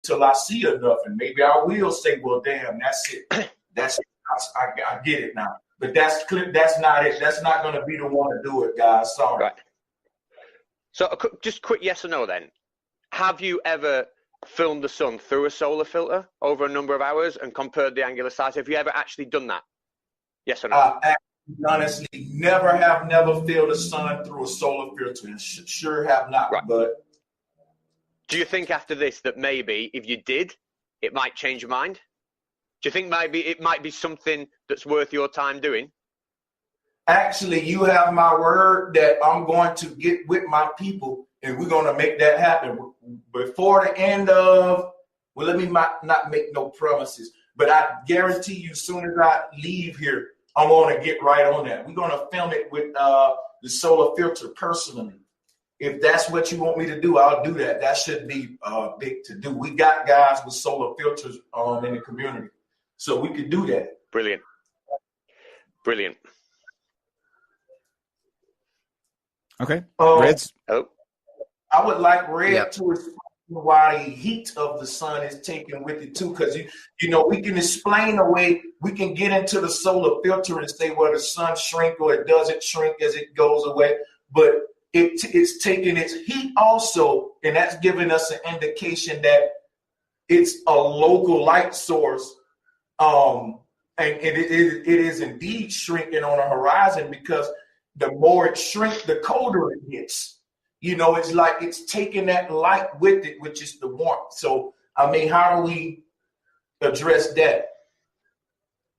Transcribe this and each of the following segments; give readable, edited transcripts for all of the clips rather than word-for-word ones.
till I see enough, and maybe I will say, well, damn, that's it. That's it. I get it now. But that's not it. That's not going to be the one to do it, guys. Sorry. Right. So just quick yes or no then. Have you ever filmed the sun through a solar filter over a number of hours and compared the angular size? Have you ever actually done that? Yes or no? Honestly, never filmed the sun through a solar filter. Sure have not. Right. But do you think after this that maybe if you did, it might change your mind? Do you think maybe it might be something that's worth your time doing? Actually, you have my word that I'm going to get with my people and we're going to make that happen before the end of, well, let me not make no promises, but I guarantee you as soon as I leave here, I'm going to get right on that. We're going to film it with the solar filter personally. If that's what you want me to do, I'll do that. That should be big to do. We got guys with solar filters in the community, so we could do that. Brilliant. Brilliant. Okay. Reds. Oh. I would like Red to explain why the heat of the sun is taken with it too, because you know we can explain away. We can get into the solar filter and say, well, the sun shrink or it doesn't shrink as it goes away, but it's taking its heat also, and that's giving us an indication that it's a local light source, and it is indeed shrinking on the horizon, because the more it shrinks, the colder it gets. You know, it's like it's taking that light with it, which is the warmth. So, I mean, how do we address that?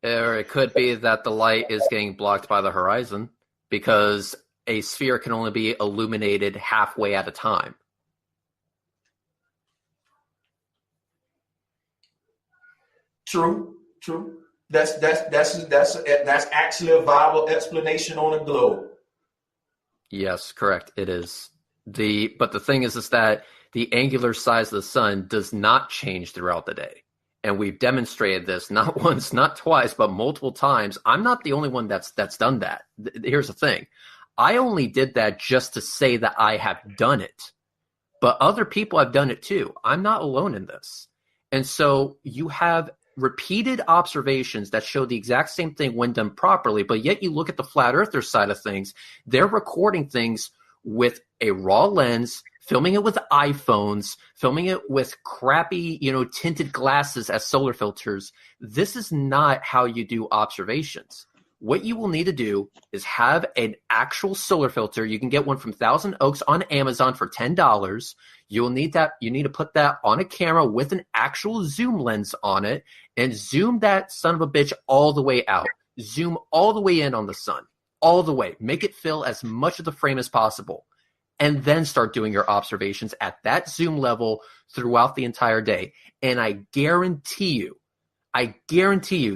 Or it could be that the light is getting blocked by the horizon, because a sphere can only be illuminated halfway at a time. True. That's actually a viable explanation on the globe. Yes, correct. It is. But the thing is that the angular size of the sun does not change throughout the day. And we've demonstrated this not once, not twice, but multiple times. I'm not the only one that's done that. Here's the thing. I only did that just to say that I have done it. But other people have done it too. I'm not alone in this. And so you have repeated observations that show the exact same thing when done properly, but yet you look at the flat earther side of things, they're recording things with a raw lens, filming it with iPhones, filming it with crappy, tinted glasses as solar filters. This is not how you do observations. What you will need to do is have an actual solar filter. You can get one from Thousand Oaks on Amazon for $10. You'll need that. You need to put that on a camera with an actual zoom lens on it and zoom that son of a bitch all the way out. Zoom all the way in on the sun, all the way. Make it fill as much of the frame as possible. And then start doing your observations at that zoom level throughout the entire day. And I guarantee you,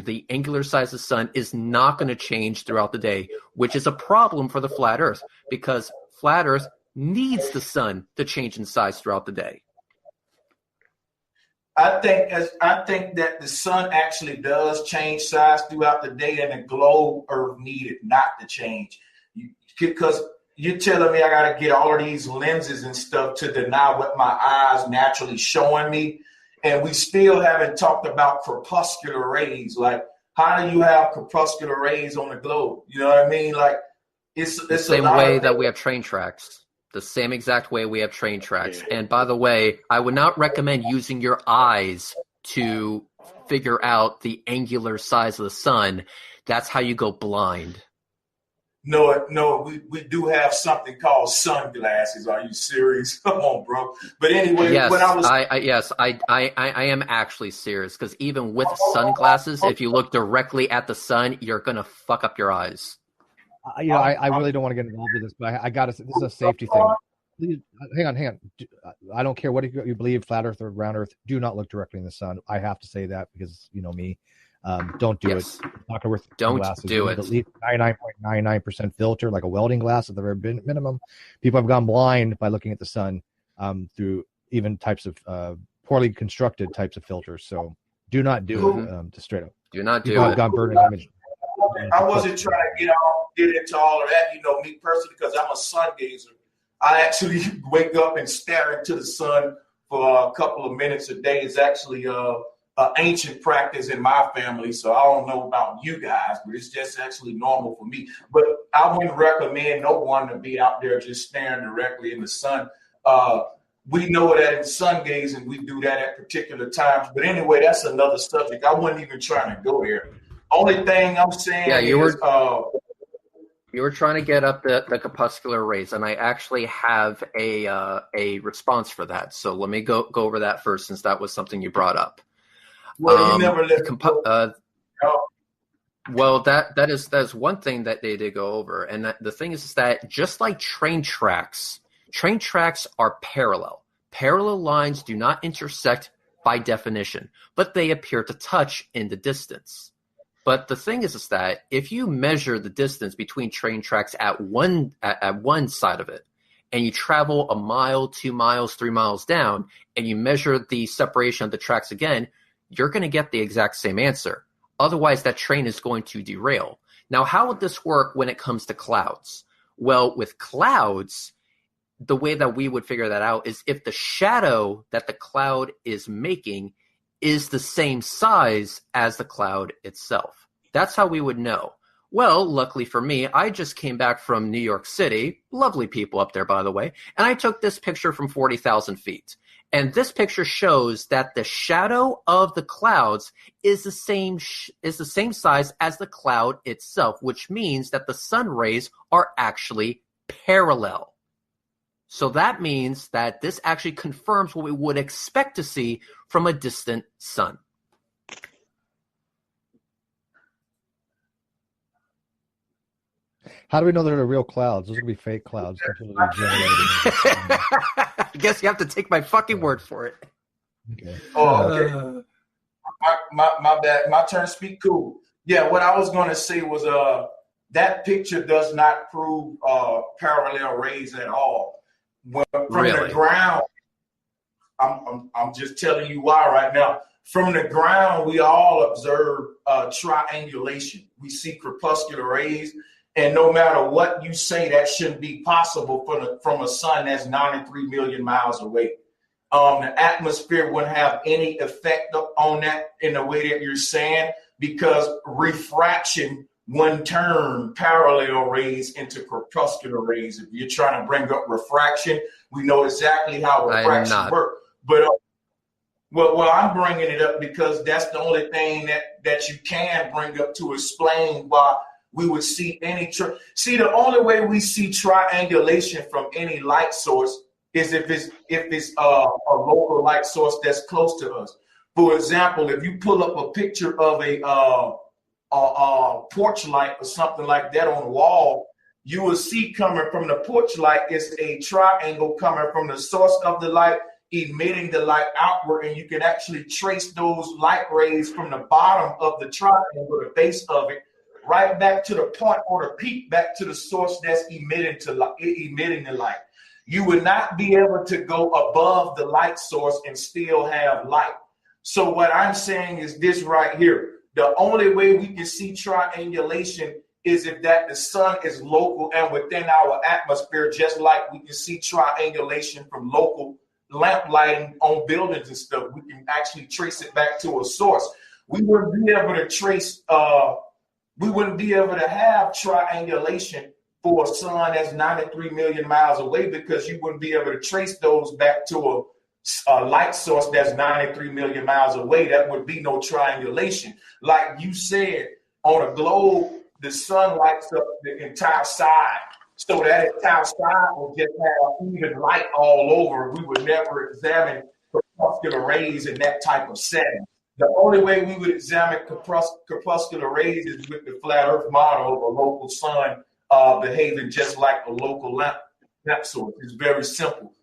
the angular size of the sun is not going to change throughout the day, which is a problem for the flat Earth, because flat Earth needs the sun to change in size throughout the day. I think that the sun actually does change size throughout the day, and the globe Earth needed not to change. Because you're telling me I got to get all of these lenses and stuff to deny what my eyes naturally showing me. And we still haven't talked about crepuscular rays. Like, how do you have crepuscular rays on the globe? You know what I mean? Like, it's the same way that we have train tracks. The same exact way we have train tracks. Yeah. And by the way, I would not recommend using your eyes to figure out the angular size of the sun. That's how you go blind. No, we do have something called sunglasses. Are you serious? Come on, bro. But anyway, yes, when I was I am actually serious, because even with sunglasses, if you look directly at the sun, you're gonna fuck up your eyes. I really don't want to get involved with this, but I got to. This is a safety thing. Please, hang on. I don't care what you believe, flat Earth or round Earth. Do not look directly in the sun. I have to say that because you know me. Don't do it. It's not gonna worth Don't glasses. do it. At least 99.99% filter, like a welding glass at the very minimum. People have gone blind by looking at the sun through even types of poorly constructed types of filters. So do not do it. Just straight up. Do not do People it. have gone burning image. I wasn't trying to get into all of that. Me personally, because I'm a sun gazer. I actually wake up and stare into the sun for a couple of minutes a day is actually an ancient practice in my family. So I don't know about you guys, but it's just actually normal for me. But I wouldn't recommend no one to be out there just staring directly in the sun. We know that in sun gazing, we do that at particular times. But anyway, that's another subject. I wasn't even trying to go there. Only thing I'm saying you were trying to get up the crepuscular rays, and I actually have a response for that. So let me go over that first, since that was something you brought up. Well, you never let well, that is one thing that they did go over, and the thing is that just like train tracks are parallel. Parallel lines do not intersect by definition, but they appear to touch in the distance. But the thing is that if you measure the distance between train tracks at one side of it, and you travel a mile, 2 miles, 3 miles down, and you measure the separation of the tracks again, you're going to get the exact same answer. Otherwise, that train is going to derail. Now, how would this work when it comes to clouds? Well, with clouds, the way that we would figure that out is if the shadow that the cloud is making is the same size as the cloud itself. That's how we would know. Well, luckily for me, I just came back from New York City. Lovely people up there, by the way. And I took this picture from 40,000 feet. And this picture shows that the shadow of the clouds is the same size as the cloud itself, which means that the sun rays are actually parallel. So that means that this actually confirms what we would expect to see from a distant sun. How do we know they're real clouds? Those are going to be fake clouds. I guess you have to take my fucking word for it. Okay. Oh, okay. My bad. My turn to speak. Cool. Yeah, what I was going to say was that picture does not prove parallel rays at all. From the ground, I'm just telling you why right now. From the ground, we all observe triangulation. We see crepuscular rays. And no matter what you say, that shouldn't be possible from a sun that's 93 million miles away. The atmosphere wouldn't have any effect on that in the way that you're saying, because refraction wouldn't turn parallel rays into crepuscular rays. If you're trying to bring up refraction, we know exactly how refraction works. But well, I'm bringing it up because that's the only thing that you can bring up to explain why we would see the only way we see triangulation from any light source is if it's a local light source that's close to us. For example, if you pull up a picture of a porch light or something like that on the wall, you will see coming from the porch light is a triangle coming from the source of the light, emitting the light outward, and you can actually trace those light rays from the bottom of the triangle, the base of it, right back to the point or the peak, back to the source that's emitting the light. You would not be able to go above the light source and still have light. So what I'm saying is this right here. The only way we can see triangulation is if that the sun is local and within our atmosphere, just like we can see triangulation from local lamp lighting on buildings and stuff. We can actually trace it back to a source. We wouldn't be able to have triangulation for a sun that's 93 million miles away, because you wouldn't be able to trace those back to a light source that's 93 million miles away. That would be no triangulation. Like you said, on a globe, the sun lights up the entire side. So that entire side will just have even light all over. We would never examine crepuscular rays in that type of setting. The only way we would examine crepuscular rays is with the flat earth model of a local sun behaving just like a local lamp source. It's very simple.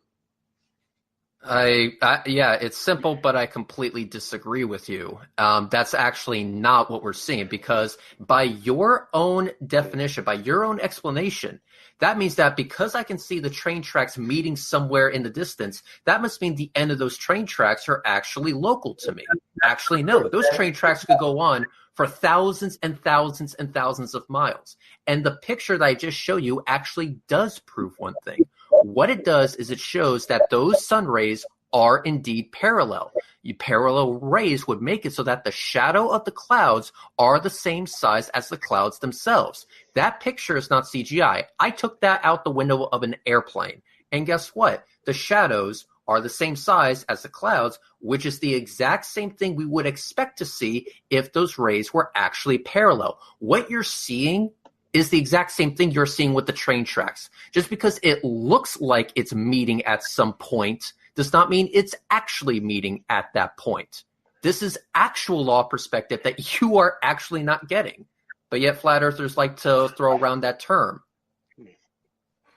Yeah, it's simple, but I completely disagree with you. That's actually not what we're seeing, because by your own definition, by your own explanation, that means that because I can see the train tracks meeting somewhere in the distance, that must mean the end of those train tracks are actually local to me. Actually, no, those train tracks could go on for thousands and thousands and thousands of miles. And the picture that I just showed you actually does prove one thing. What it does is it shows that those sun rays are indeed parallel. Parallel rays would make it so that the shadow of the clouds are the same size as the clouds themselves. That picture is not CGI. I took that out the window of an airplane. And guess what? The shadows are the same size as the clouds, which is the exact same thing we would expect to see if those rays were actually parallel. What you're seeing is the exact same thing you're seeing with the train tracks. Just because it looks like it's meeting at some point does not mean it's actually meeting at that point. This is actual law perspective that you are actually not getting. But yet flat earthers like to throw around that term.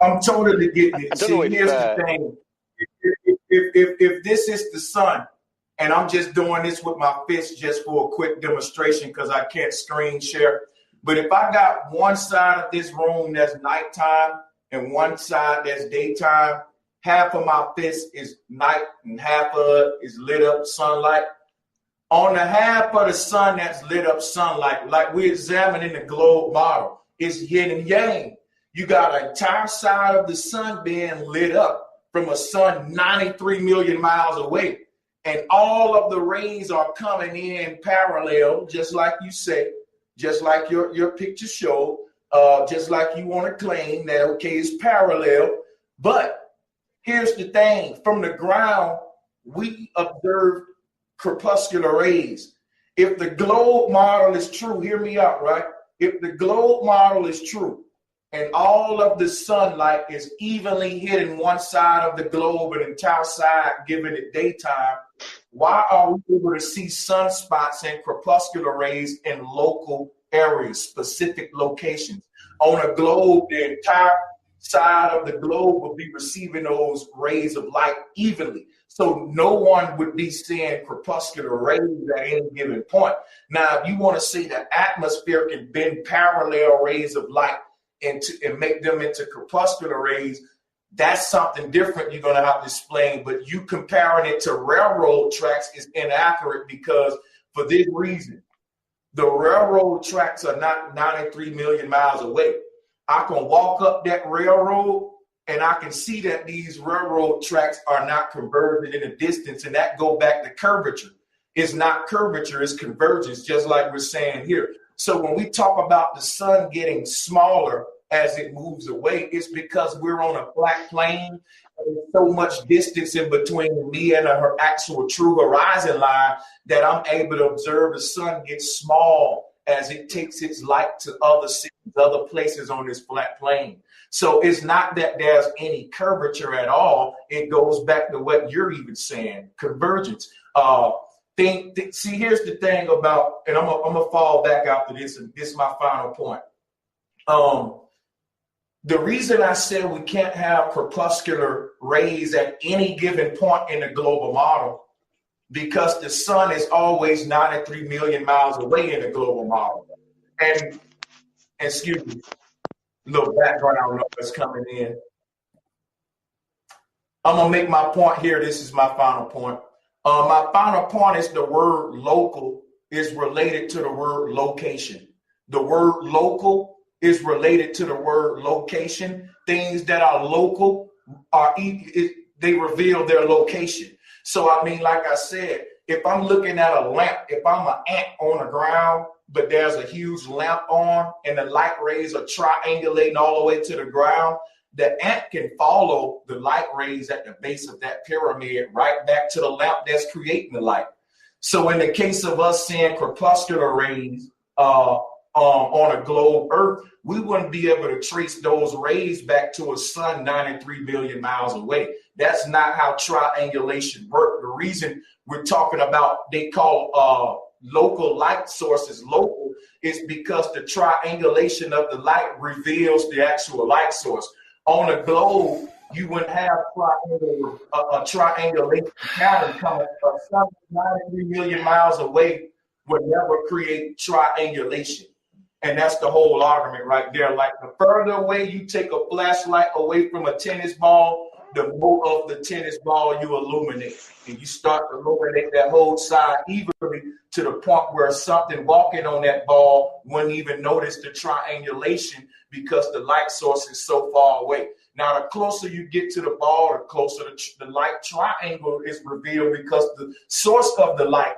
I'm totally getting it. See, here's the thing. If this is the sun, and I'm just doing this with my fist just for a quick demonstration because I can't screen share. But if I got one side of this room that's nighttime and one side that's daytime, half of my fist is night and half of it is lit up sunlight. On the half of the sun that's lit up sunlight, like we're examining the globe model, it's yin and yang. You got an entire side of the sun being lit up from a sun 93 million miles away. And all of the rays are coming in parallel, just like you say, just like your picture showed, just like you want to claim that, okay, it's parallel. But here's the thing. From the ground, we observe crepuscular rays. If the globe model is true, hear me out, right? If the globe model is true and all of the sunlight is evenly hitting one side of the globe, an entire side giving it daytime, why are we able to see sunspots and crepuscular rays in local areas, specific locations? On a globe, the entire side of the globe will be receiving those rays of light evenly. So no one would be seeing crepuscular rays at any given point. Now, if you want to see the atmosphere can bend parallel rays of light and make them into crepuscular rays, that's something different you're going to have to explain. But you comparing it to railroad tracks is inaccurate because for this reason, the railroad tracks are not 93 million miles away. I can walk up that railroad and I can see that these railroad tracks are not converging in the distance, and that go back to curvature. It's not curvature, it's convergence, just like we're saying here. So when we talk about the sun getting smaller as it moves away, it's because we're on a flat plane. There's so much distance in between me and her actual true horizon line that I'm able to observe the sun get small as it takes its light to other cities, other places on this flat plane. So it's not that there's any curvature at all. It goes back to what you're even saying, convergence. See, here's the thing about, and I'm gonna fall back after this, and this is my final point. The reason I said we can't have crepuscular rays at any given point in the global model, because the sun is always 93 million miles away in the global model. And excuse me, a little background noise coming in. I'm gonna make my point here. This is my final point. My final point is the word local is related to the word location. The word local is related to the word location. Things that are local they reveal their location. So, I mean, like I said, if I'm looking at a lamp, if I'm an ant on the ground, but there's a huge lamp on and the light rays are triangulating all the way to the ground, the ant can follow the light rays at the base of that pyramid right back to the lamp that's creating the light. So in the case of us seeing crepuscular rays on a globe Earth, we wouldn't be able to trace those rays back to a sun 93 million miles away. That's not how triangulation works. The reason we're talking about, they call local light sources local, is because the triangulation of the light reveals the actual light source. On a globe, you wouldn't have a triangulation pattern coming. A sun 93 million miles away would never create triangulation. And that's the whole argument right there. Like, the further away you take a flashlight away from a tennis ball, the more of the tennis ball you illuminate. And you start to illuminate that whole side evenly to the point where something walking on that ball wouldn't even notice the triangulation because the light source is so far away. Now, the closer you get to the ball, the closer the light triangle is revealed because the source of the light